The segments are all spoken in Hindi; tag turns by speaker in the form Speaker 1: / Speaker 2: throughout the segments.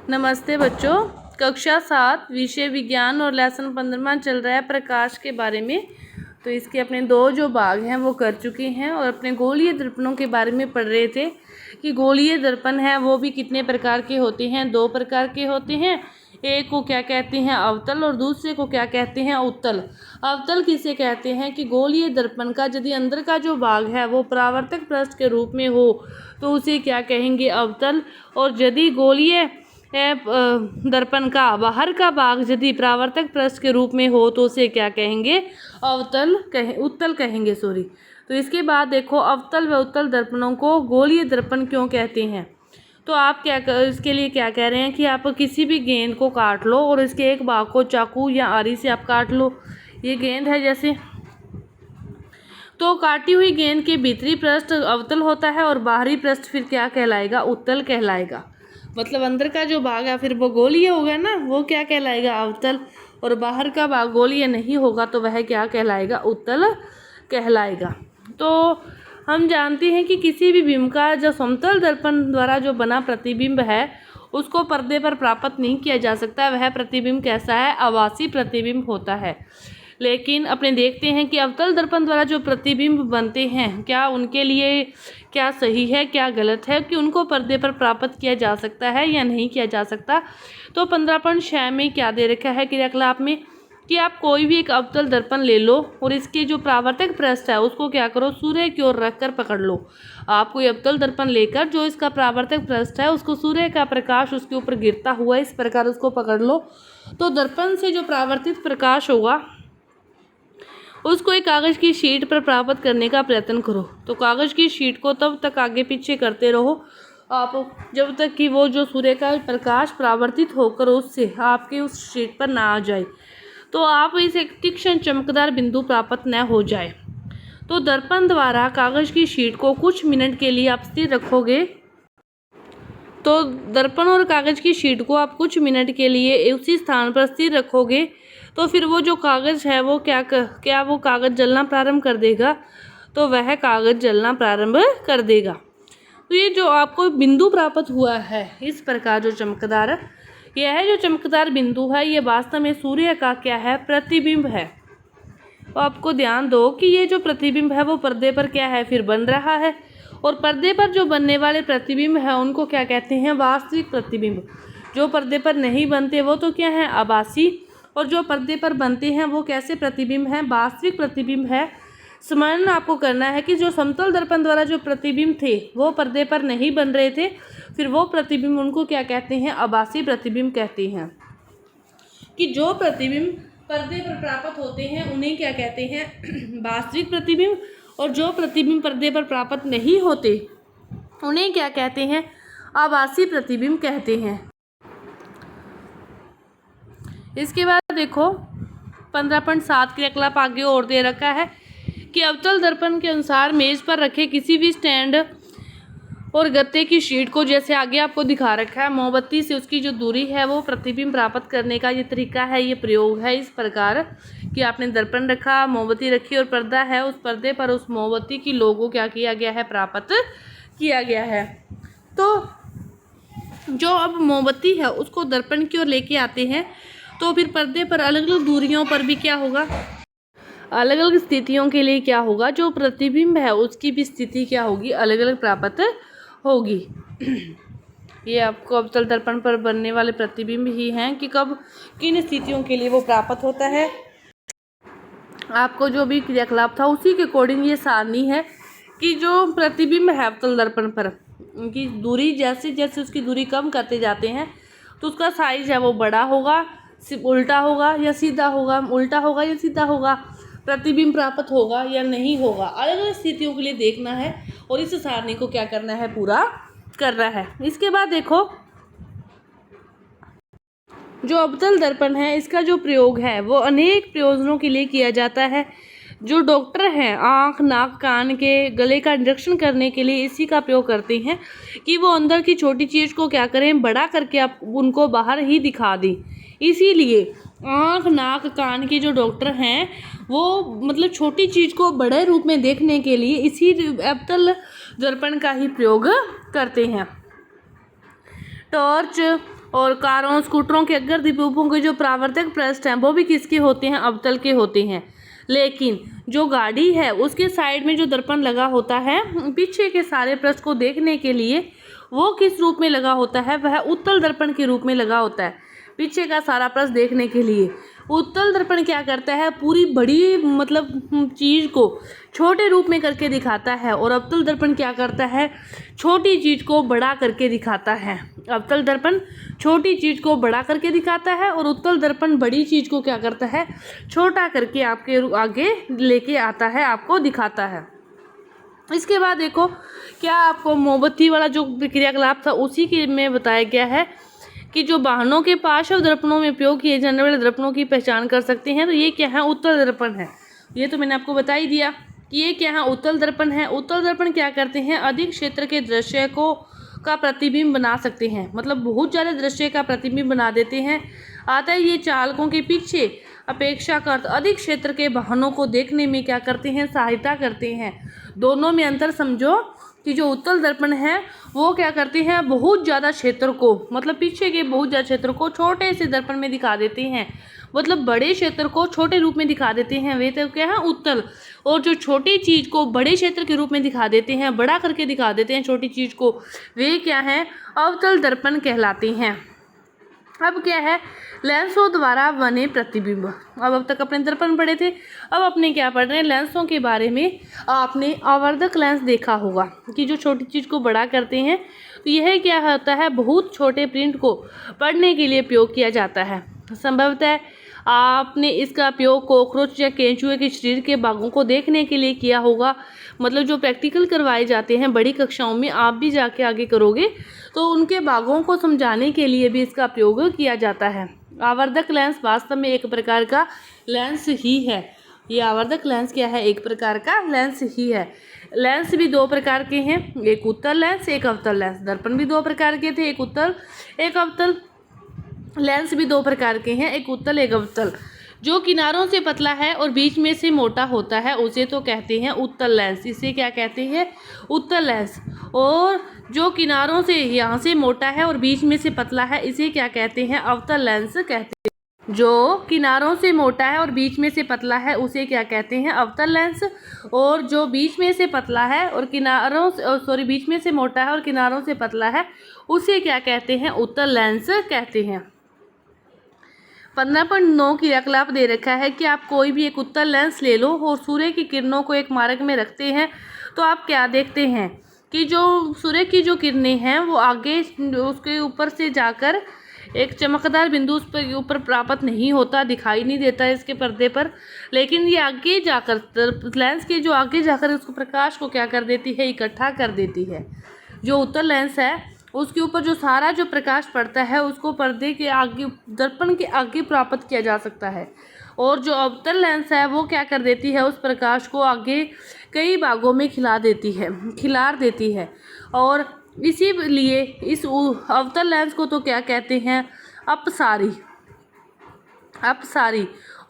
Speaker 1: नमस्ते बच्चों। कक्षा 7 विषय विज्ञान और लेसन 15वां चल रहा है प्रकाश के बारे में। तो इसके अपने दो जो भाग हैं वो कर चुके हैं और अपने गोलीय दर्पणों के बारे में पढ़ रहे थे कि गोलीय दर्पण है वो भी कितने प्रकार के होते हैं। 2 प्रकार के होते हैं। एक को क्या कहते हैं अवतल और दूसरे को क्या कहते हैं उत्तल। अवतल किसे कहते हैं कि गोलीय दर्पण का यदि अंदर का जो भाग है वो परावर्तक पृष्ठ के रूप में हो तो उसे क्या कहेंगे अवतल। और यदि गोलीय दर्पण का बाहर का भाग यदि परावर्तक पृष्ठ के रूप में हो तो उसे क्या कहेंगे उत्तल कहेंगे तो इसके बाद देखो अवतल व उत्तल दर्पणों को गोलीय दर्पण क्यों कहते हैं। तो आप इसके लिए क्या कह रहे हैं कि आप किसी भी गेंद को काट लो और इसके एक भाग को चाकू या आरी से आप काट लो। ये गेंद है जैसे, तो काटी हुई गेंद के भीतरी पृष्ठ अवतल होता है और बाहरी पृष्ठ फिर क्या कहलाएगा उत्तल कहलाएगा। मतलब अंदर का जो भाग है फिर वो गोलीय होगा ना, वो क्या कहलाएगा अवतल, और बाहर का भाग गोलीय नहीं होगा तो वह क्या कहलाएगा उत्तल कहलाएगा। तो हम जानते हैं कि किसी भी बिंब का जो समतल दर्पण द्वारा जो बना प्रतिबिंब है उसको पर्दे पर प्राप्त नहीं किया जा सकता। वह प्रतिबिंब कैसा है, आभासी प्रतिबिंब होता है। लेकिन अपने देखते हैं कि अवतल दर्पण द्वारा जो प्रतिबिंब बनते हैं क्या उनके लिए क्या सही है क्या गलत है, कि उनको पर्दे पर प्राप्त किया जा सकता है या नहीं किया जा सकता। तो 15.6 में क्या दे रखा है क्रियाकलाप में कि आप कोई भी एक अवतल दर्पण ले लो और इसके जो परावर्तक पृष्ठ है उसको क्या करो सूर्य की ओर रखकर पकड़ लो। आप कोई अवतल दर्पण लेकर जो इसका परावर्तक पृष्ठ है उसको सूर्य का प्रकाश उसके ऊपर गिरता हुआ इस प्रकार उसको पकड़ लो। तो दर्पण से जो परावर्तित प्रकाश होगा उसको एक कागज़ की शीट पर प्राप्त करने का प्रयत्न करो। तो कागज़ की शीट को तब तक आगे पीछे करते रहो आप जब तक कि वो जो सूर्य का प्रकाश परावर्तित होकर उससे आपके उस शीट पर ना आ जाए, तो आप इस एक तीक्ष्ण चमकदार बिंदु प्राप्त न हो जाए। तो दर्पण द्वारा कागज़ की शीट को कुछ मिनट के लिए आप स्थिर रखोगे। तो दर्पण और कागज़ की शीट को आप कुछ मिनट के लिए उसी स्थान पर स्थिर रखोगे तो फिर वो जो कागज़ है वो क्या वो कागज़ जलना प्रारंभ कर देगा। तो वह कागज़ जलना प्रारंभ कर देगा। तो ये जो आपको बिंदु प्राप्त हुआ है इस प्रकार जो चमकदार, यह जो चमकदार बिंदु है ये वास्तव में सूर्य का क्या है प्रतिबिंब है। तो आपको ध्यान दो कि ये जो प्रतिबिंब है वो पर्दे पर क्या है फिर बन रहा है, और पर्दे पर जो बनने वाले प्रतिबिंब है उनको क्या कहते हैं वास्तविक प्रतिबिंब। जो पर्दे पर नहीं बनते वो तो क्या है आभासी, और जो पर्दे पर बनते हैं वो कैसे प्रतिबिंब हैं वास्तविक प्रतिबिंब है। स्मरण आपको करना है कि जो समतल दर्पण द्वारा जो प्रतिबिंब थे वो पर्दे पर नहीं बन रहे थे, फिर वो प्रतिबिंब उनको क्या कहते हैं आभासी प्रतिबिंब कहते हैं। कि जो प्रतिबिंब पर्दे पर प्राप्त होते हैं उन्हें क्या कहते हैं वास्तविक प्रतिबिंब, और जो प्रतिबिंब पर्दे पर प्राप्त नहीं होते उन्हें क्या कहते हैं आभासी प्रतिबिंब कहते हैं। इसके बाद देखो 15.7 क्रियाकलाप आगे और दे रखा है कि अवतल दर्पण के अनुसार मेज पर रखे किसी भी स्टैंड और गत्ते की शीट को जैसे आगे आपको दिखा रखा है मोमबत्ती से उसकी जो दूरी है वो प्रतिबिंब प्राप्त करने का ये तरीका है, ये प्रयोग है इस प्रकार कि आपने दर्पण रखा, मोमबत्ती रखी और पर्दा है, उस पर्दे पर उस मोमबत्ती की लोगो क्या किया गया है प्राप्त किया गया है। तो जो अब मोमबत्ती है उसको दर्पण की ओर लेके आते हैं तो फिर पर्दे पर अलग अलग दूरियों पर भी क्या होगा, अलग अलग स्थितियों के लिए क्या होगा, जो प्रतिबिंब है उसकी भी स्थिति क्या होगी अलग अलग प्राप्त होगी। ये आपको अवतल दर्पण पर बनने वाले प्रतिबिंब ही हैं कि कब किन स्थितियों के लिए वो प्राप्त होता है। आपको जो भी क्रियाकलाप था उसी के अकॉर्डिंग ये सारणी है कि जो प्रतिबिंब है अवतल दर्पण पर उनकी दूरी जैसे जैसे उसकी दूरी कम करते जाते हैं तो उसका साइज है वो बड़ा होगा, उल्टा होगा या सीधा होगा, उल्टा होगा या सीधा होगा, प्रतिबिंब प्राप्त होगा या नहीं होगा, अलग अलग स्थितियों के लिए देखना है और इस सारणी को क्या करना है पूरा करना है। इसके बाद देखो जो अवतल दर्पण है इसका जो प्रयोग है वो अनेक प्रयोजनों के लिए किया जाता है। जो डॉक्टर हैं आँख नाक कान के गले का निरीक्षण करने के लिए इसी का प्रयोग करते हैं कि वो अंदर की छोटी चीज़ को क्या करें बड़ा करके आप उनको बाहर ही दिखा दें। इसीलिए आँख नाक कान के जो डॉक्टर हैं वो मतलब छोटी चीज़ को बड़े रूप में देखने के लिए इसी अवतल दर्पण का ही प्रयोग करते हैं। टॉर्च और कारों स्कूटरों के अग्र दीपों के जो परावर्तक पृष्ठ हैं वो भी किसके होते हैं, अवतल के होते हैं। लेकिन जो गाड़ी है उसके साइड में जो दर्पण लगा होता है पीछे के सारे पृष्ठ को देखने के लिए, वो किस रूप में लगा होता है, वह उत्तल दर्पण के रूप में लगा होता है। पीछे का सारा पृष्ठ देखने के लिए उत्तल दर्पण क्या करता है, पूरी बड़ी मतलब चीज़ को छोटे रूप में करके दिखाता है, और अवतल दर्पण क्या करता है, छोटी चीज़ को बड़ा करके दिखाता है। अवतल दर्पण छोटी चीज़ को बड़ा करके दिखाता है और उत्तल दर्पण बड़ी चीज़ को क्या करता है, छोटा करके आपके आगे लेके आता है, आपको दिखाता है। इसके बाद देखो क्या आपको मोमबत्ती वाला जो क्रियाकलाप था उसी के में बताया गया है कि जो वाहनों के पार्श्व दर्पणों में उपयोग किए जाने वाले दर्पणों की पहचान कर सकते हैं। तो ये क्या है, उत्तल दर्पण है। ये तो मैंने आपको बता ही दिया कि ये क्या है, उत्तल दर्पण है। उत्तल दर्पण क्या करते हैं, अधिक क्षेत्र के दृश्य को का प्रतिबिंब बना सकते हैं, मतलब बहुत ज़्यादा दृश्य का प्रतिबिंब बना देते हैं। आता है ये चालकों के पीछे अपेक्षाकृत अधिक क्षेत्र के वाहनों को देखने में क्या करते हैं, सहायता करते हैं। दोनों में अंतर समझो कि जो उत्तल दर्पण है वो क्या करते हैं, बहुत ज़्यादा क्षेत्र को, मतलब पीछे के बहुत ज़्यादा क्षेत्र को छोटे से दर्पण में दिखा देते हैं, मतलब बड़े क्षेत्र को छोटे रूप में दिखा देते हैं, वे तो क्या है उत्तल। और जो छोटी चीज़ को बड़े क्षेत्र के रूप में दिखा देते हैं, बड़ा करके दिखा देते हैं छोटी चीज़ को, वे क्या है, अवतल दर्पण कहलाते हैं। अब क्या है, लेंसों द्वारा बने प्रतिबिंब। अब तक अपने दर्पण पढ़े थे, अब अपने क्या पढ़ रहे हैं, लेंसों के बारे में। आपने आवर्धक लेंस देखा होगा कि जो छोटी चीज़ को बड़ा करते हैं, तो यह क्या होता है, बहुत छोटे प्रिंट को पढ़ने के लिए उपयोग किया जाता है। संभवतः आपने इसका उपयोग कॉकरोच या केंचुए के शरीर के भागों को देखने के लिए किया होगा। मतलब जो प्रैक्टिकल करवाए जाते हैं बड़ी कक्षाओं में, आप भी जाके आगे करोगे तो उनके भागों को समझाने के लिए भी इसका उपयोग किया जाता है। आवर्धक लेंस वास्तव में एक प्रकार का लेंस ही है। ये आवर्धक लेंस क्या है, एक प्रकार का लेंस ही है। लेंस भी दो प्रकार के हैं, एक उत्तल लेंस, एक अवतल लेंस। दर्पण भी दो प्रकार के थे, एक उत्तल एक अवतल। लेंस भी दो प्रकार के हैं, एक उत्तल एक अवतल। जो किनारों से पतला है और बीच में से मोटा होता है उसे तो कहते हैं उत्तल लेंस। इसे क्या कहते हैं, उत्तल लेंस। और जो किनारों से यहाँ से मोटा है और बीच में से पतला है, इसे क्या कहते हैं, अवतल लेंस कहते हैं। जो किनारों से मोटा है और बीच में से पतला है उसे क्या कहते हैं, अवतल लेंस। और जो बीच में से पतला है और किनारों से बीच में से मोटा है और किनारों से पतला है उसे क्या कहते हैं, उत्तल लेंस कहते हैं। 15.9 क्रियाकलाप दे रखा है कि आप कोई भी एक उत्तल लेंस ले लो और सूर्य की किरणों को एक मार्ग में रखते हैं, तो आप क्या देखते हैं कि जो सूर्य की जो किरणें हैं वो आगे उसके ऊपर से जाकर एक चमकदार बिंदु उस पर ऊपर प्राप्त नहीं होता, दिखाई नहीं देता इसके पर्दे पर, लेकिन ये आगे जाकर लेंस के जो आगे जाकर उसको प्रकाश को क्या कर देती है, इकट्ठा कर देती है। जो उत्तल लेंस है उसके ऊपर जो सारा जो प्रकाश पड़ता है उसको पर्दे के आगे, दर्पण के आगे प्राप्त किया जा सकता है। और जो अवतल लेंस है वो क्या कर देती है, उस प्रकाश को आगे कई भागों में खिलार देती है। और इसीलिए इस अवतल लेंस को तो क्या कहते हैं, अपसारी।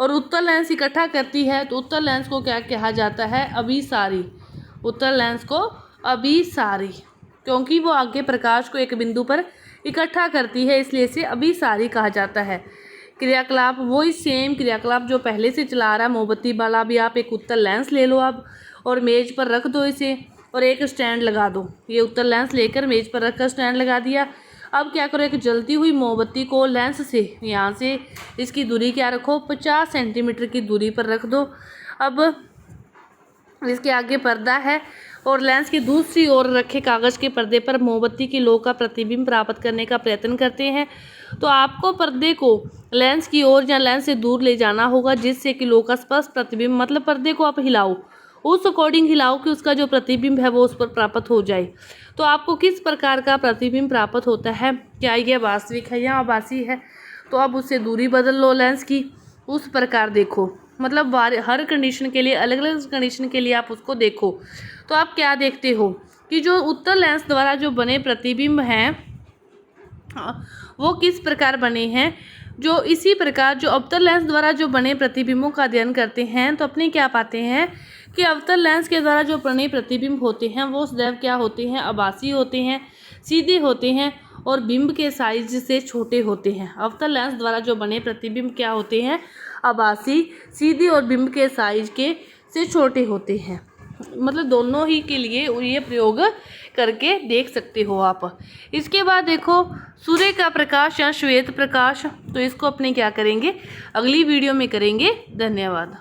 Speaker 1: और उत्तल लेंस इकट्ठा करती है तो उत्तल लेंस को क्या कहा जाता है, अभिसारी। उत्तल लेंस को अभिसारी, क्योंकि वो आगे प्रकाश को एक बिंदु पर इकट्ठा करती है, इसलिए इसे अभिसारी कहा जाता है। क्रियाकलाप वही सेम क्रियाकलाप जो पहले से चला रहा है मोमबत्ती वाला भी। आप एक उत्तल लेंस ले लो अब और मेज पर रख दो इसे और एक स्टैंड लगा दो। ये उत्तल लेंस लेकर मेज पर रखकर स्टैंड लगा दिया। अब क्या करो, एक जलती हुई मोमबत्ती को लेंस से यहाँ से इसकी दूरी क्या रखो, 50 सेंटीमीटर की दूरी पर रख दो। अब इसके आगे पर्दा है और लेंस की दूसरी ओर रखे कागज़ के पर्दे पर मोमबत्ती की लौ का प्रतिबिंब प्राप्त करने का प्रयत्न करते हैं। तो आपको पर्दे को लेंस की ओर या लेंस से दूर ले जाना होगा, जिससे कि लौ का स्पष्ट प्रतिबिंब, मतलब पर्दे को आप हिलाओ, उस अकॉर्डिंग हिलाओ कि उसका जो प्रतिबिंब है वो उस पर प्राप्त हो जाए। तो आपको किस प्रकार का प्रतिबिंब प्राप्त होता है, क्या यह वास्तविक है या आभासी है, तो अब उससे दूरी बदल लो लेंस की, उस प्रकार देखो। मतलब हर कंडीशन के लिए, अलग अलग कंडीशन के लिए आप उसको देखो। तो आप क्या देखते हो कि जो उत्तल लेंस द्वारा जो बने प्रतिबिंब हैं वो किस प्रकार बने हैं। जो इसी प्रकार जो अवतल लेंस द्वारा जो बने प्रतिबिंबों का अध्ययन करते हैं तो अपने क्या पाते हैं कि अवतल लेंस के द्वारा जो बने प्रतिबिंब होते हैं वो सदैव क्या होते हैं, आभासी होते हैं, सीधे होते हैं और बिंब के साइज से छोटे होते हैं। अवतल लेंस द्वारा जो बने प्रतिबिंब क्या होते हैं? आभासी, सीधी और बिंब के साइज के से छोटे होते हैं। मतलब दोनों ही के लिए ये प्रयोग करके देख सकते हो आप। इसके बाद देखो सूर्य का प्रकाश या श्वेत प्रकाश, तो इसको अपने क्या करेंगे? अगली वीडियो में करेंगे। धन्यवाद।